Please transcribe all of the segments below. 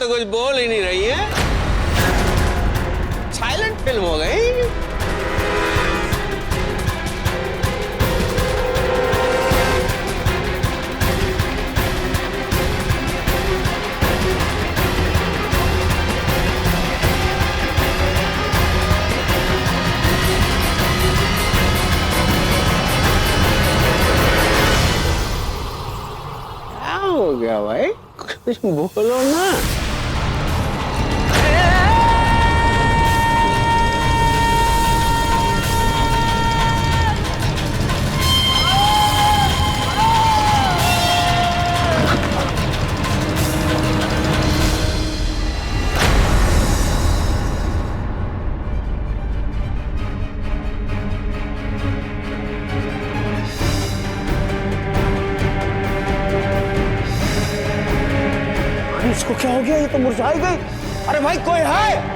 तो कुछ बोल ही नहीं रही है, साइलेंट फिल्म हो गई। क्या हो गया भाई, कुछ बोलो ना। इसको क्या हो गया, ये तो मुरझाई गई। अरे भाई कोई है?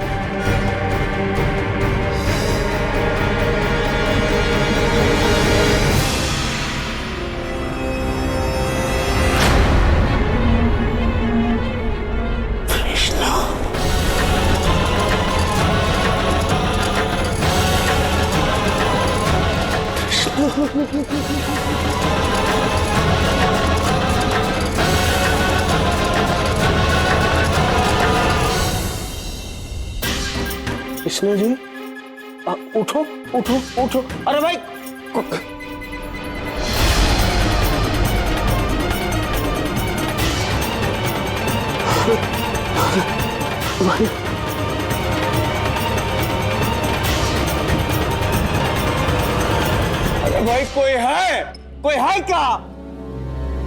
कृष्णा जी, उठो उठो उठो। अरे भाई अरे भाई कोई है? कोई है क्या?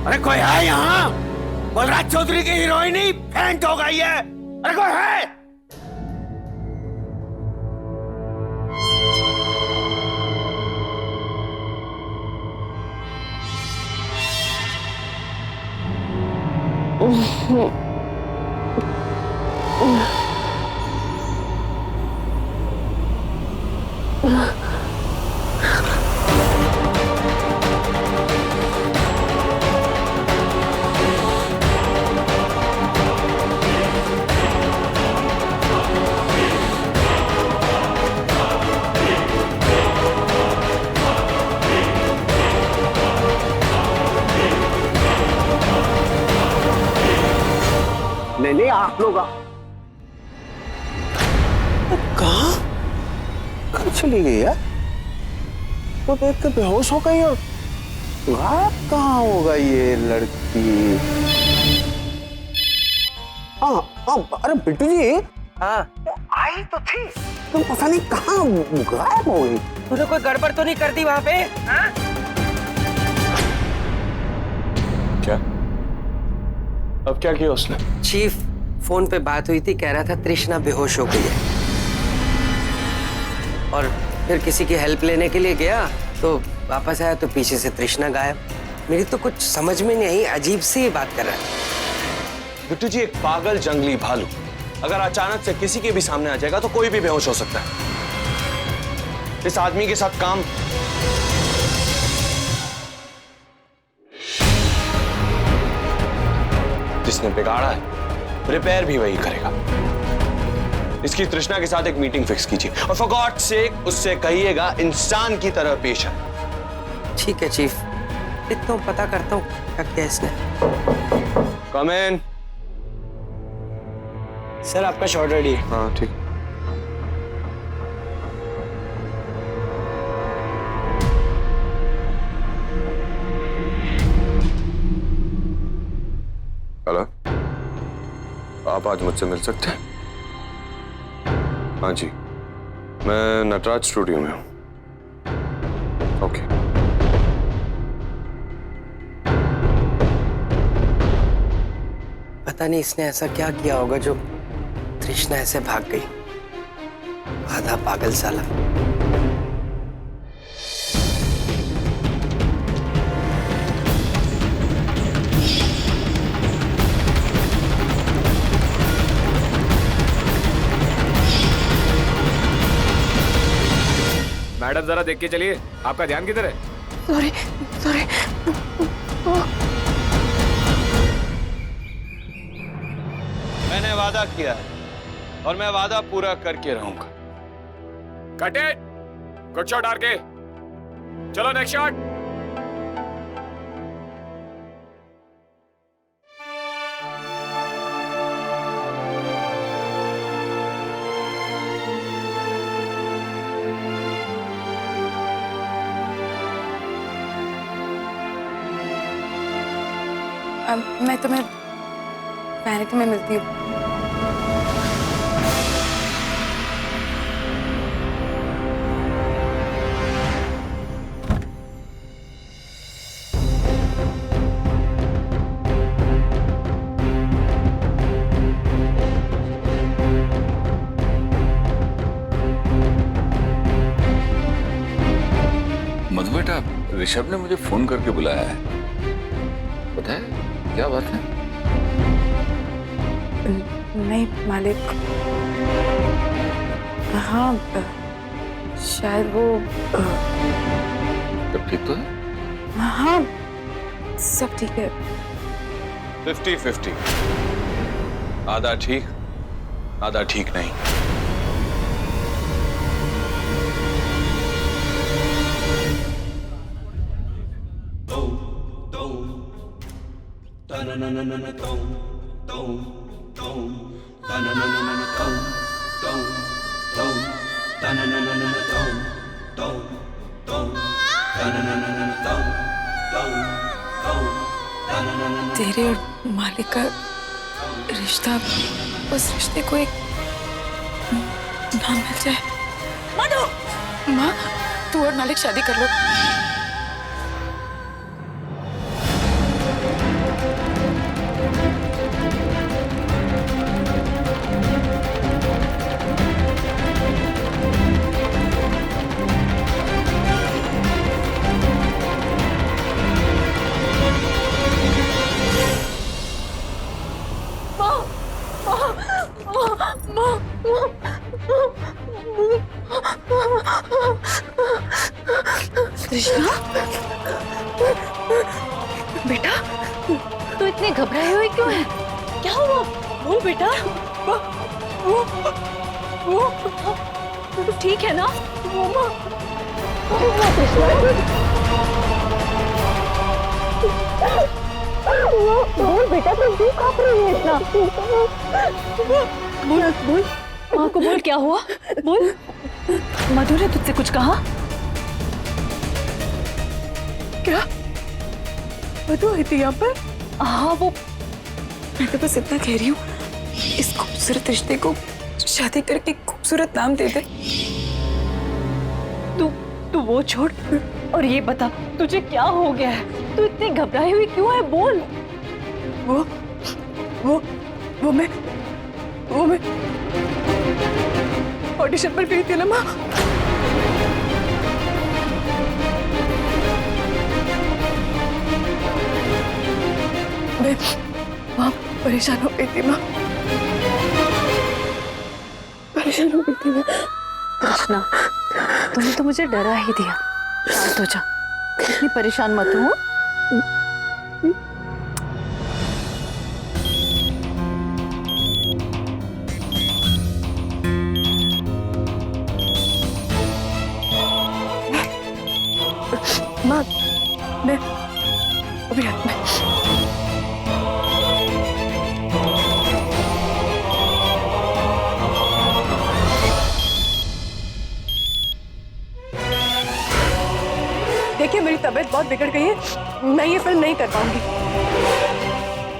अरे कोई है यहाँ? बलराज चौधरी की हीरोइन ही फेंट हो गई है। अरे कोई है? नहीं, आप लोग कहाँ चली गई यार? तो देख के बेहोश हो गई और गायब कहाँ हो गई ये लड़की? हाँ, अरे बिट्टू जी। हाँ, आई तो थी, तुम पता नहीं कहाँ गायब हो गई। तूने कोई गड़बड़ तो नहीं कर दी वहाँ पे? हाँ? क्या? अब क्या किया उसने? चीफ, फोन पे बात हुई थी, कह रहा था तृष्णा बेहोश हो गई है। और फिर किसी की हेल्प लेने के लिए गया तो वापस आया तो पीछे से तृष्णा गायब। मेरी तो कुछ समझ में नहीं आई, अजीब सी बात कर रहा है। बिट्टू जी, एक पागल जंगली भालू अगर अचानक से किसी के भी सामने आ जाएगा तो कोई भी बेहोश हो सकता है। इस आदमी के साथ काम जिसने बिगाड़ा है, रिपेयर भी वही करेगा। इसकी तृष्णा के साथ एक मीटिंग फिक्स कीजिए और फॉर गॉड सेक उससे कहिएगा इंसान की तरह पेश है। ठीक है चीफ, देखता हूँ, पता करता हूँ क्या किया इसने। कम इन। सर आपका शॉट रेडी है। हाँ ठीक। हेलो, आप आज मुझसे मिल सकते हैं? हाँ जी, मैं नटराज स्टूडियो में हूँ। ओके। पता नहीं इसने ऐसा क्या किया होगा जो तृष्णा ऐसे भाग गई। आधा पागल साला। मैडम जरा देख के चलिए, आपका ध्यान किधर है? Sorry sorry. मैंने वादा किया है और मैं वादा पूरा करके रहूंगा। Cut it. Good shot RK. चलो नेक्स्ट शॉट। मैं तुम्हें पैनिक में मिलती हूँ। मधु बेटा, ऋषभ ने मुझे फोन करके बुलाया है। पता है क्या बात है? नहीं मालिक। हाँ शायद वो सब ठीक तो है? हाँ सब ठीक है। 50-50, आधा ठीक आधा ठीक नहीं। तेरे और मालिक का रिश्ता, उस रिश्ते को एक नाम मिल जाए। मधु! माँ, तू और मालिक शादी कर लो। कृष्णा, बेटा तू इतने घबराए हुए क्यों है? क्या हुआ? बोल बेटा। तू ठीक है ना? बोल बेटा, तुम क्यों कांप रही है इतना? बोल बोल, माँ को बोल क्या हुआ? बोल। मधु ने तुझसे कुछ कहा? क्या मधु आई थी यहाँ पर? हाँ वो, मैं तो बस इतना कह रही हूँ, इस खूबसूरत रिश्ते को शादी करके खूबसूरत नाम दे दे। तू वो छोड़ और ये बता, तुझे क्या हो गया है? तू इतनी घबराई हुई क्यों है? बोल। वो मैं ऑडिशन पर गई थी ना माँ। मैं वहाँ परेशान हो गई थी माँ, परेशान हो गई थी मैं। कृष्णा, तूने तो मुझे डरा ही दिया। शांत हो जा, इतनी परेशान मत हो। माँ मैं अभी रात में देखिए, मेरी तबीयत बहुत बिगड़ गई है, मैं ये फिल्म नहीं कर पाऊंगी।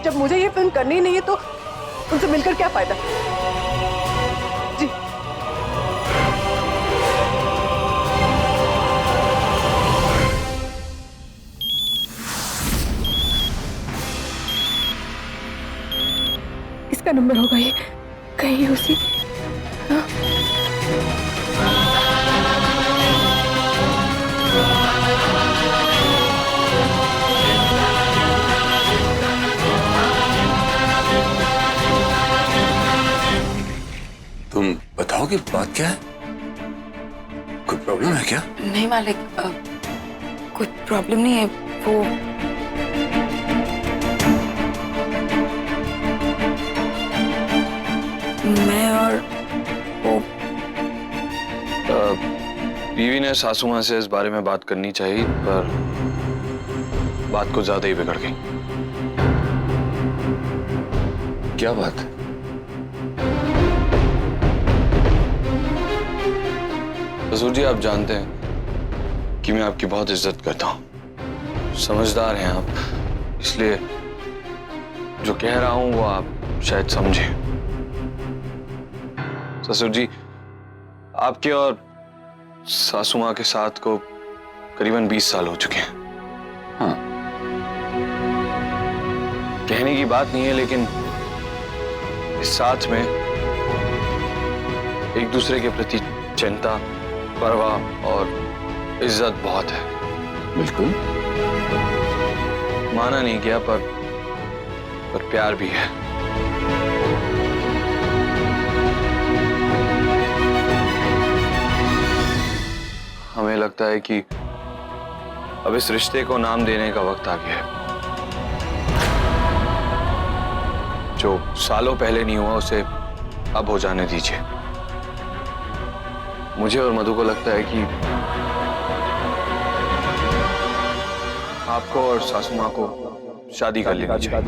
जब मुझे ये फिल्म करनी ही नहीं है तो उनसे मिलकर क्या फायदा? जी इसका नंबर होगा ये, कहीं उसी। हाँ? तुम बताओगे बात क्या है? कोई प्रॉब्लम है क्या? नहीं मालिक, कोई प्रॉब्लम नहीं है। वो बीवी ने सासू मां से इस बारे में बात करनी चाहिए, पर बात को ज्यादा ही बिगड़ गई। क्या बात? ससुर जी, आप जानते हैं कि मैं आपकी बहुत इज्जत करता हूं। समझदार हैं आप, इसलिए जो कह रहा हूं वो आप शायद समझे। ससुर जी, आपके और सासू मां के साथ को करीबन 20 साल हो चुके हैं। हाँ। कहने की बात नहीं है, लेकिन इस साथ में एक दूसरे के प्रति चिंता, परवाह और इज्जत बहुत है। बिल्कुल। माना नहीं गया, पर प्यार भी है। हमें लगता है कि अब इस रिश्ते को नाम देने का वक्त आ गया है। जो सालों पहले नहीं हुआ उसे अब हो जाने दीजिए। मुझे और मधु को लगता है कि आपको और सासू मां को शादी कर लेनी चाहिए।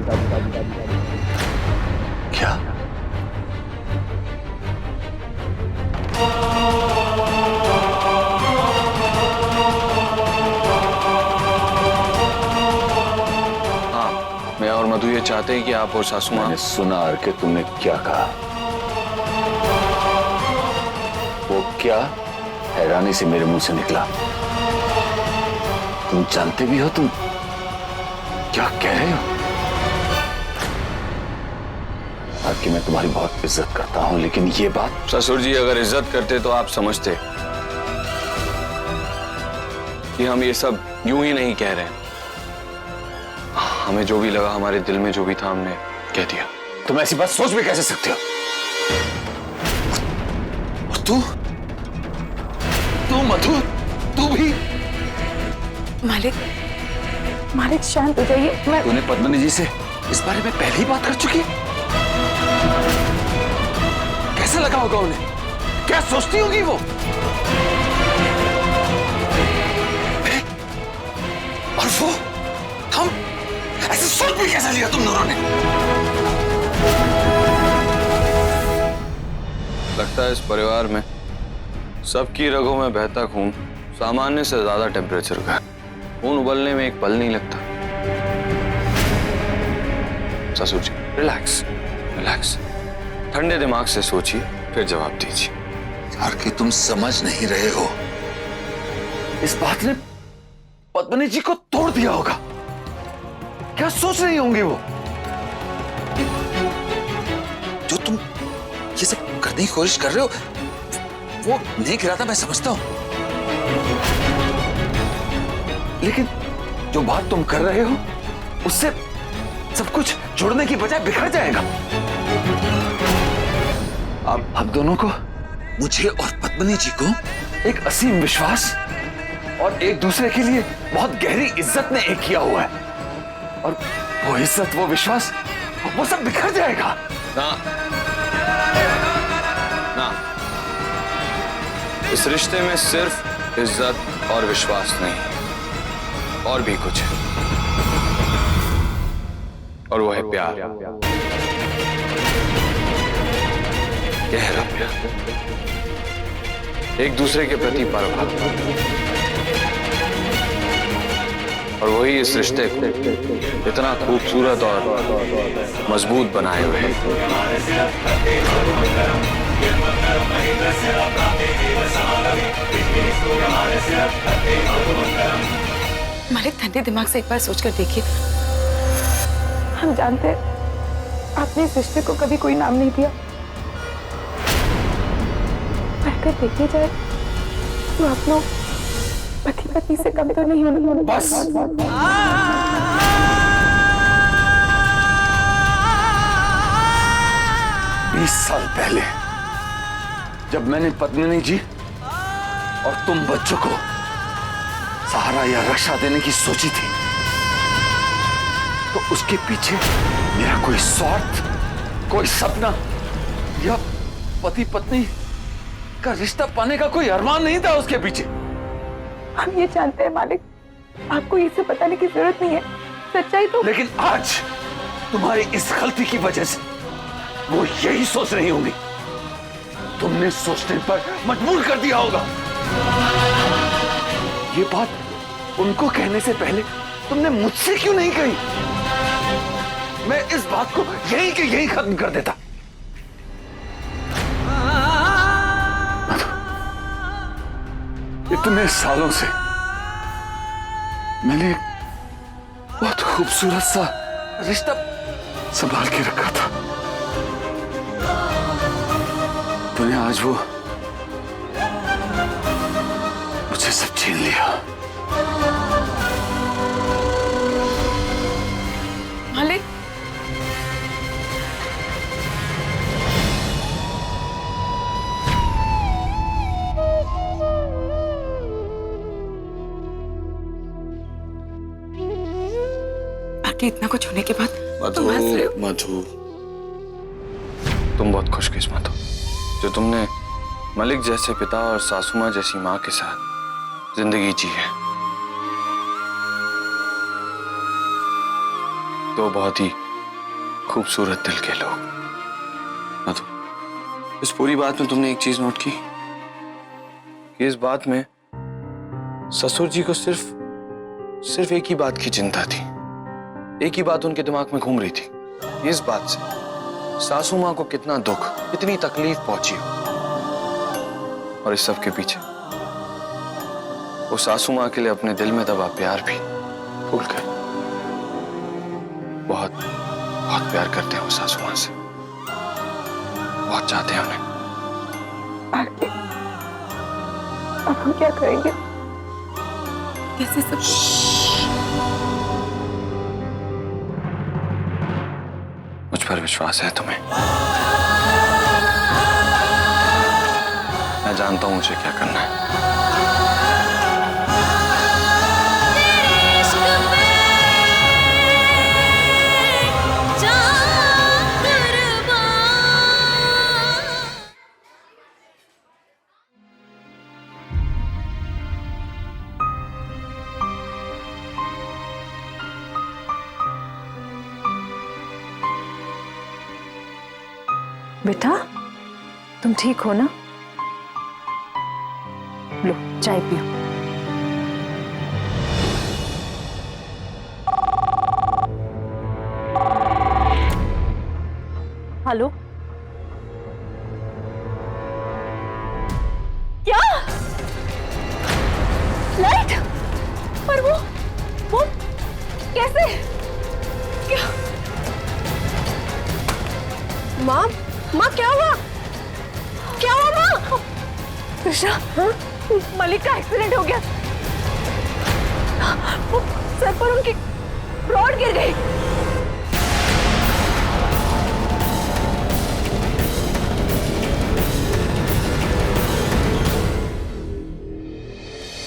क्या? मैं और मधु ये चाहते हैं कि आप और सासू मां। मैंने सुना कि तुमने क्या कहा। वो क्या हैरानी से मेरे मुंह से निकला। तुम जानते भी हो तुम क्या कह रहे हो? कि मैं तुम्हारी बहुत इज्जत करता हूं, लेकिन ये बात। ससुर जी, अगर इज्जत करते तो आप समझते कि हम ये सब यूं ही नहीं कह रहे। हमें जो भी लगा, हमारे दिल में जो भी था, हमने कह दिया। तुम ऐसी बात सोच भी कैसे सकते हो? और तू मधु, तू भी? मालिक शांत हो जाइए। तूने पद्मिनी जी से इस बारे में पहले ही बात कर चुकी है? कैसा लगा होगा उन्हें? क्या सोचती होगी वो? और वो हम ऐसे सोच भी कैसे लिया तुम दोनों ने? लगता है इस परिवार में सबकी रगों में बहता खून सामान्य से ज्यादा टेम्परेचर का है। खून उबलने में एक पल नहीं लगता। ससुर जी, रिलैक्स रिलैक्स, ठंडे दिमाग से सोचिए, फिर जवाब दीजिए। यार, कि तुम समझ नहीं रहे हो। इस बात ने पद्मिनी जी को तोड़ दिया होगा। क्या सोच रही होंगी वो? जो तुम ये सब करने की कोशिश कर रहे हो वो नेक इरादा मैं समझता हूं, लेकिन जो बात तुम कर रहे हो उससे सब कुछ जुड़ने की बजाय बिखर जाएगा। आप दोनों को, मुझे और पद्मिनी जी को, एक असीम विश्वास और एक दूसरे के लिए बहुत गहरी इज्जत ने एक किया हुआ है, और वो इज्जत, वो विश्वास, वो सब बिखर जाएगा। ना ना, इस रिश्ते में सिर्फ इज्जत और विश्वास नहीं, और भी कुछ है, और वो है प्यार। गहरा प्यार, एक दूसरे के प्रति परवाह, और वही इस रिश्ते को इतना खूबसूरत और मजबूत बनाए हुए है। मालिक, ठंडे दिमाग से एक बार सोचकर देखिए। हम जानते हैं आपने इस रिश्ते को कभी कोई नाम नहीं दिया, पर अगर देखी जाए तो आप लोग पति पत्नी से कम तो नहीं होने। बस। 20 साल पहले जब मैंने पद्मिनी जी और तुम बच्चों को सहारा या रक्षा देने की सोची थी, तो उसके पीछे मेरा कोई स्वार्थ, कोई सपना या पति पत्नी का रिश्ता पाने का कोई अरमान नहीं था उसके पीछे। हम ये जानते हैं मालिक, आपको ये सब बताने की जरूरत नहीं है। सच्चाई तो लेकिन आज तुम्हारी इस गलती की वजह से वो यही सोच रही होंगी, तुमने सोचने पर मजबूर कर दिया होगा। ये बात उनको कहने से पहले तुमने मुझसे क्यों नहीं कही? मैं इस बात को यहीं के यहीं खत्म कर देता। इतने सालों से मैंने एक बहुत खूबसूरत सा रिश्ता संभाल के रखा था, तूने आज वो मुझे सब छीन लिया। मालिक, आगे इतना कुछ होने के बाद तुम हंस रहे हो। मधु, तुम बहुत खुशकिस्मत हो जो तुमने मलिक जैसे पिता और सासू माँ जैसी माँ के साथ जिंदगी जी है। तो बहुत ही खूबसूरत दिल के लोग। मधु, इस पूरी बात में तुमने एक चीज नोट की कि इस बात में ससुर जी को सिर्फ एक ही बात की चिंता थी, एक ही बात उनके दिमाग में घूम रही थी, इस बात से सासू माँ को कितना दुख, कितनी तकलीफ पहुंची हो। और इस सब के पीछे वो सासू माँ के लिए अपने दिल में दबा प्यार भी भूल गए। बहुत बहुत प्यार करते हैं वो सासू माँ से, बहुत चाहते हैं उन्हें। आगे अब हम क्या करेंगे? कैसे सब मुझ पर विश्वास है तुम्हें। मैं जानता हूं मुझे क्या करना है। बेटा, तुम ठीक हो ना? लो चाय पियो। हेलो, क्या लाइट? पर वो कैसे? क्या? माँ, माँ क्या हुआ? क्या हुआ माँ? कृष्णा, मलिक का एक्सीडेंट हो गया। वो सर पर उनकी रॉड गिर गई।